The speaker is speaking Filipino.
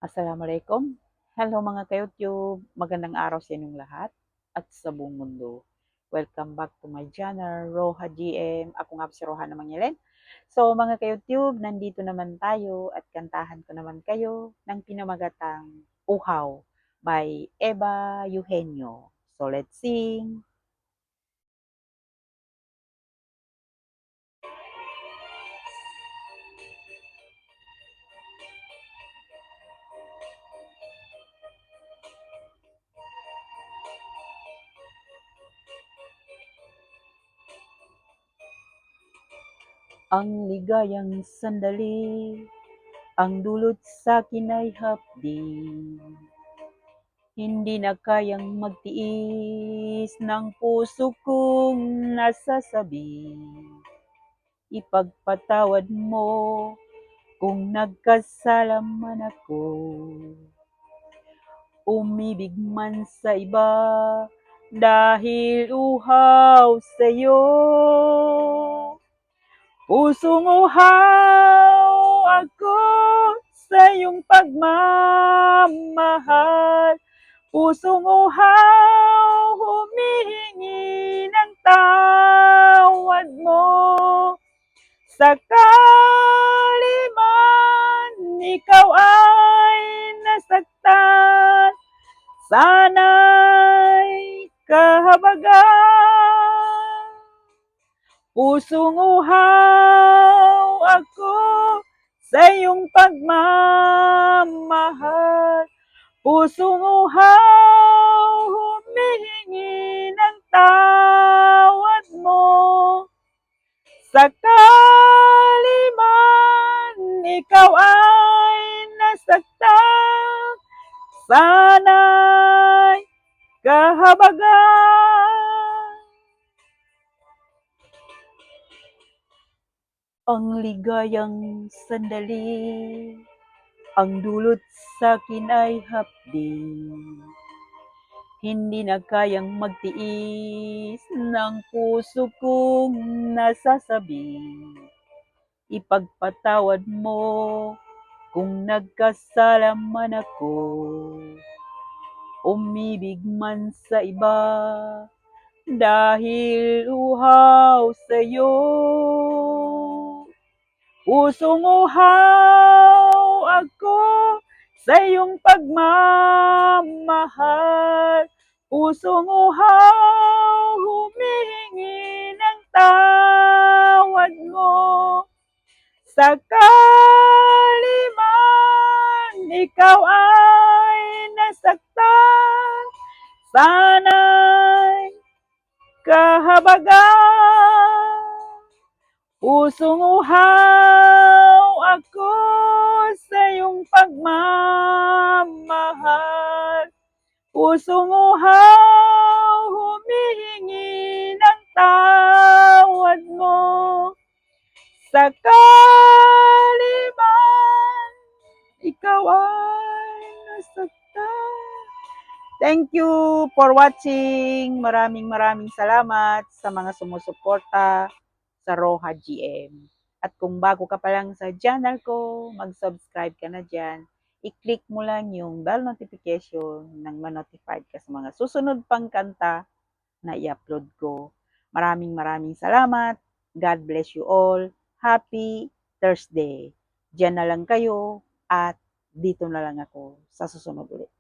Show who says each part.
Speaker 1: Assalamualaikum. Hello mga ka-YouTube. Magandang araw sa inyong lahat at sa buong mundo. Welcome back to my channel, Roha GM. Ako nga si Roha na Mangyelen. So mga ka-YouTube, nandito naman tayo at kantahan ko naman kayo ng pinamagatang Uhaw by Eva Eugenio. So let's sing. Ang ligayang sandali, ang dulot sa'kin ay hapdi. Hindi na kayang magtiis ng puso kong nasasabi. Ipagpatawad mo kung nagkasala man ako. Umibig man sa iba dahil uhaw sa'yo. Pusong uhaw ako sa iyong pagmamahal. Pusong uhaw, humihingi ng tawad mo. Sakali man ikaw ay nasaktan, sana'y kahabagan. Pusong uhaw ako sa iyong pagmamahal. Pusong uhaw, humihingi ng tawad mo. Sakali man ikaw ay nasaktan, sana'y kahabagan. Ang ligayang sandali, ang dulot sa'kin ay hapdi. Hindi na kayang magtiis ng puso kong nasasabi. Ipagpatawad mo kung nagkasala man ako. Umibig man sa iba dahil uhaw sa'yo. Pusong uhaw ako sa iyong pagmamahal. Pusong uhaw, humihingi ng tawad mo. Sakali man ikaw ay nasaktan, sana'y kahabagan. Pusong uhaw ako sa iyong pagmamahal. Pusong uhaw, humihingi ng tawad mo. Sakali man ikaw ay nasaktan. Thank you for watching. Maraming salamat sa mga sumusuporta sa Roha GM. At kung bago ka pa lang sa channel ko, mag-subscribe ka na dyan. I-click mo lang yung bell notification nang ma-notified ka sa mga susunod pang kanta na i-upload ko. Maraming salamat. God bless you all. Happy Thursday. Diyan na lang kayo at dito na lang ako sa susunod ulit.